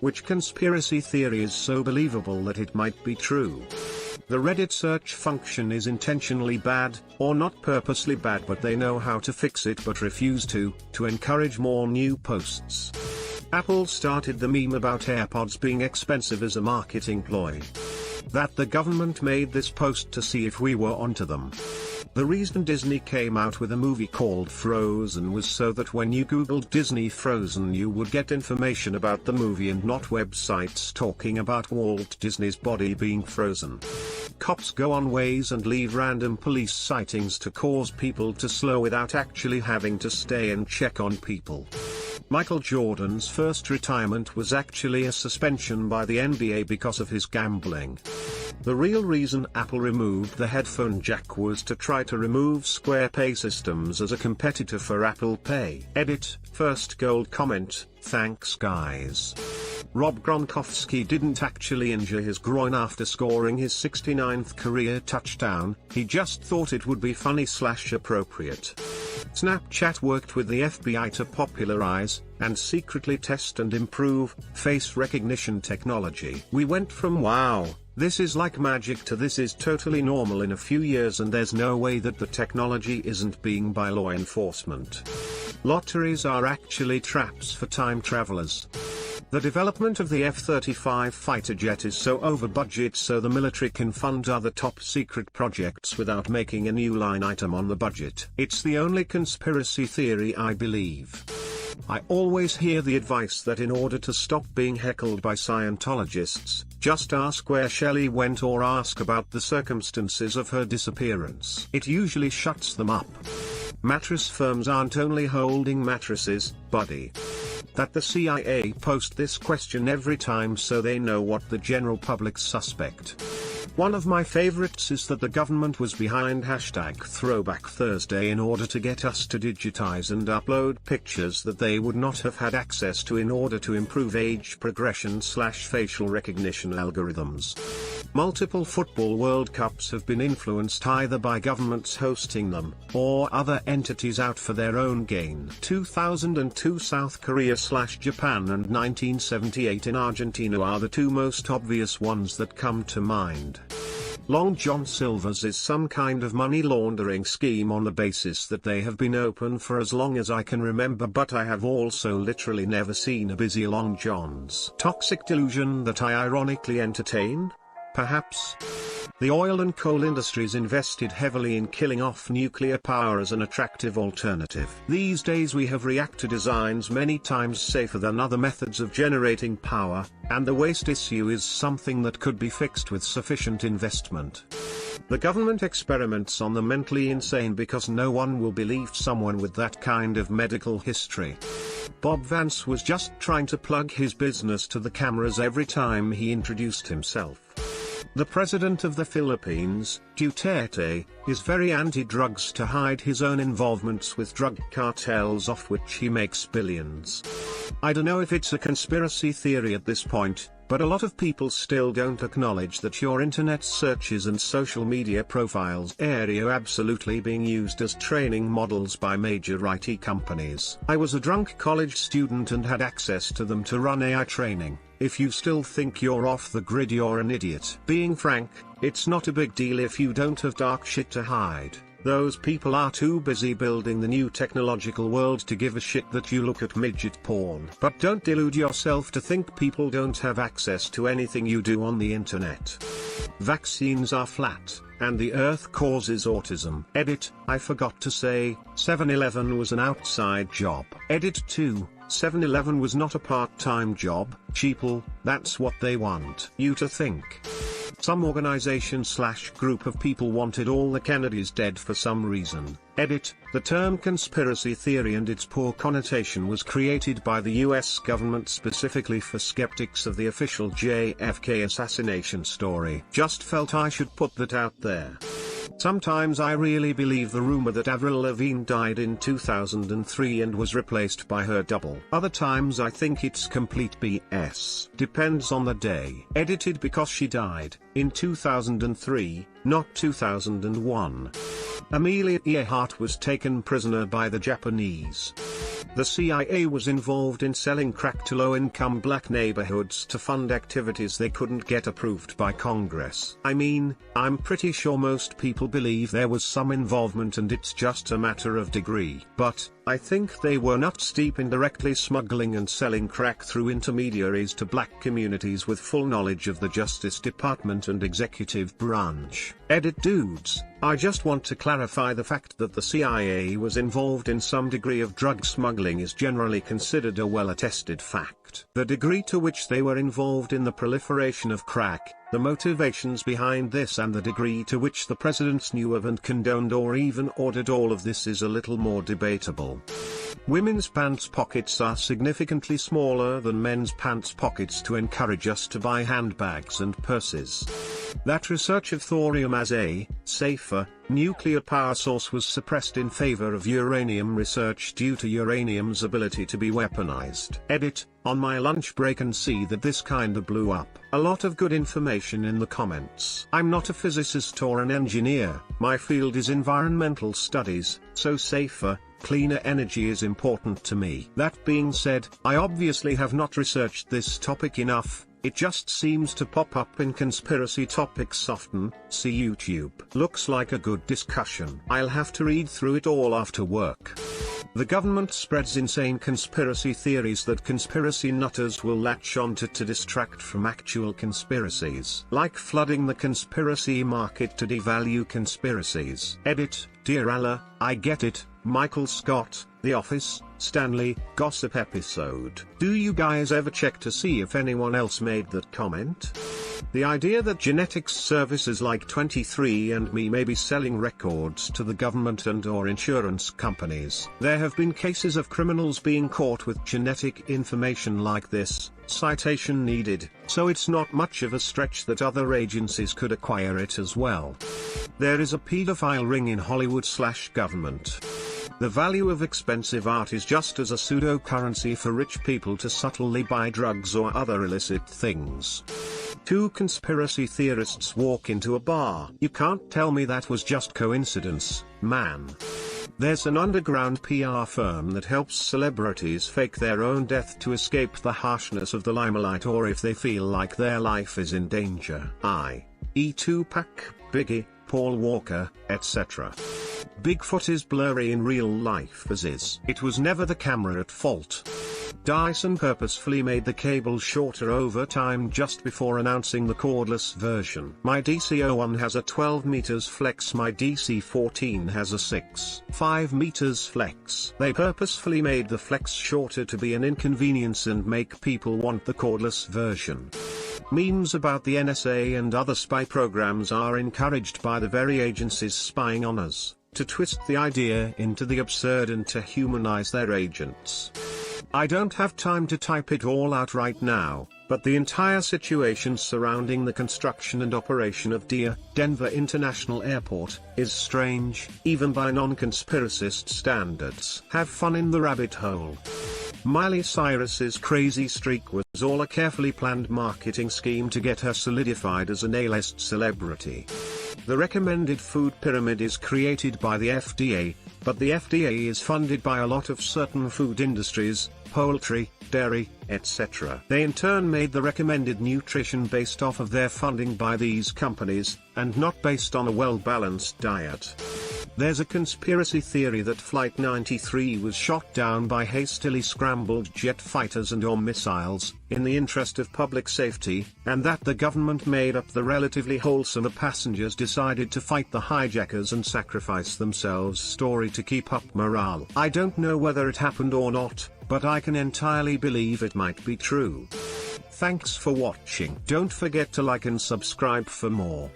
Which conspiracy theory is so believable that it might be true? The Reddit search function is intentionally bad, or not purposely bad, but they know how to fix it but refuse to encourage more new posts. Apple started the meme about AirPods being expensive as a marketing ploy. That the government made this post to see if we were onto them. The reason Disney came out with a movie called Frozen was so that when you googled Disney Frozen you would get information about the movie and not websites talking about Walt Disney's body being frozen. Cops go on ways and leave random police sightings to cause people to slow without actually having to stay and check on people. Michael Jordan's first retirement was actually a suspension by the NBA because of his gambling. The real reason Apple removed the headphone jack was to try to remove Square Pay systems as a competitor for Apple Pay. Edit, first gold comment, thanks guys. Rob Gronkowski didn't actually injure his groin after scoring his 69th career touchdown, he just thought it would be funny/appropriate. Snapchat worked with the FBI to popularize, and secretly test and improve, face recognition technology. We went from wow, this is like magic to this is totally normal in a few years, and there's no way that the technology isn't being by law enforcement. Lotteries are actually traps for time travelers. The development of the F-35 fighter jet is so over budget so the military can fund other top secret projects without making a new line item on the budget. It's the only conspiracy theory I believe. I always hear the advice that in order to stop being heckled by Scientologists, just ask where Shelley went or ask about the circumstances of her disappearance. It usually shuts them up. Mattress firms aren't only holding mattresses, buddy. That the CIA post this question every time so they know what the general public suspect. One of my favorites is that the government was behind #ThrowbackThursday in order to get us to digitize and upload pictures that they would not have had access to in order to improve age progression/facial recognition algorithms. Multiple football World Cups have been influenced either by governments hosting them, or other entities out for their own gain. 2002 South Korea/Japan and 1978 in Argentina are the two most obvious ones that come to mind. Long John Silver's is some kind of money laundering scheme on the basis that they have been open for as long as I can remember, but I have also literally never seen a busy Long John's. Toxic delusion that I ironically entertain? Perhaps. The oil and coal industries invested heavily in killing off nuclear power as an attractive alternative. These days we have reactor designs many times safer than other methods of generating power, and the waste issue is something that could be fixed with sufficient investment. The government experiments on the mentally insane because no one will believe someone with that kind of medical history. Bob Vance was just trying to plug his business to the cameras every time he introduced himself. The president of the Philippines, Duterte, is very anti-drugs to hide his own involvements with drug cartels off which he makes billions. I don't know if it's a conspiracy theory at this point, but a lot of people still don't acknowledge that your internet searches and social media profiles are absolutely being used as training models by major IT companies. I was a drunk college student and had access to them to run AI training. If you still think you're off the grid, you're an idiot. Being frank, it's not a big deal if you don't have dark shit to hide. Those people are too busy building the new technological world to give a shit that you look at midget porn. But don't delude yourself to think people don't have access to anything you do on the internet. Vaccines are flat, and the earth causes autism. Edit, I forgot to say, 7-Eleven was an outside job. Edit 2. 7-Eleven was not a part-time job, sheeple, that's what they want you to think. Some organization/group of people wanted all the Kennedys dead for some reason. Edit, the term conspiracy theory and its poor connotation was created by the US government specifically for skeptics of the official JFK assassination story. Just felt I should put that out there. Sometimes I really believe the rumor that Avril Lavigne died in 2003 and was replaced by her double. Other times I think it's complete BS. Depends on the day. Edited because she died in 2003, not 2001. Amelia Earhart was taken prisoner by the Japanese. The CIA was involved in selling crack to low-income black neighborhoods to fund activities they couldn't get approved by Congress. I mean, I'm pretty sure most people believe there was some involvement and it's just a matter of degree. But I think they were not steep in directly smuggling and selling crack through intermediaries to black communities with full knowledge of the Justice Department and executive branch. Edit dudes, I just want to clarify the fact that the CIA was involved in some degree of drug smuggling is generally considered a well-attested fact. The degree to which they were involved in the proliferation of crack, the motivations behind this and the degree to which the presidents knew of and condoned or even ordered all of this is a little more debatable. Women's pants pockets are significantly smaller than men's pants pockets to encourage us to buy handbags and purses. That research of thorium as a safer nuclear power source was suppressed in favor of uranium research due to uranium's ability to be weaponized. Edit, on my lunch break and see that this kinda blew up. A lot of good information in the comments. I'm not a physicist or an engineer, my field is environmental studies, so safer, cleaner energy is important to me. That being said, I obviously have not researched this topic enough. It just seems to pop up in conspiracy topics often. See YouTube. Looks like a good discussion. I'll have to read through it all after work. The government spreads insane conspiracy theories that conspiracy nutters will latch onto to distract from actual conspiracies. Like flooding the conspiracy market to devalue conspiracies. Edit, dear Allah, I get it. Michael Scott, The Office, Stanley, Gossip episode. Do you guys ever check to see if anyone else made that comment? The idea that genetics services like 23andMe may be selling records to the government and/or insurance companies. There have been cases of criminals being caught with genetic information like this, citation needed, so it's not much of a stretch that other agencies could acquire it as well. There is a pedophile ring in Hollywood/government. The value of expensive art is just as a pseudo-currency for rich people to subtly buy drugs or other illicit things. Two conspiracy theorists walk into a bar. You can't tell me that was just coincidence, man. There's an underground PR firm that helps celebrities fake their own death to escape the harshness of the limelight or if they feel like their life is in danger. I.e. Tupac, Biggie, Paul Walker, etc. Bigfoot is blurry in real life as is. It was never the camera at fault. Dyson purposefully made the cable shorter over time just before announcing the cordless version. My DC01 has a 12 meters flex, my DC14 has a 6.5 meters flex. They purposefully made the flex shorter to be an inconvenience and make people want the cordless version. Memes about the NSA and other spy programs are encouraged by the very agencies spying on us, to twist the idea into the absurd and to humanize their agents. I don't have time to type it all out right now, but the entire situation surrounding the construction and operation of Denver International Airport is strange, even by non-conspiracist standards. Have fun in the rabbit hole. Miley Cyrus's crazy streak was all a carefully planned marketing scheme to get her solidified as an A-list celebrity. The recommended food pyramid is created by the FDA, but the FDA is funded by a lot of certain food industries, poultry, dairy, etc. They in turn made the recommended nutrition based off of their funding by these companies, and not based on a well-balanced diet. There's a conspiracy theory that Flight 93 was shot down by hastily scrambled jet fighters and/or missiles, in the interest of public safety, and that the government made up the relatively wholesome "the passengers decided to fight the hijackers and sacrifice themselves" story to keep up morale. I don't know whether it happened or not, but I can entirely believe it might be true. Thanks for watching. Don't forget to like and subscribe for more.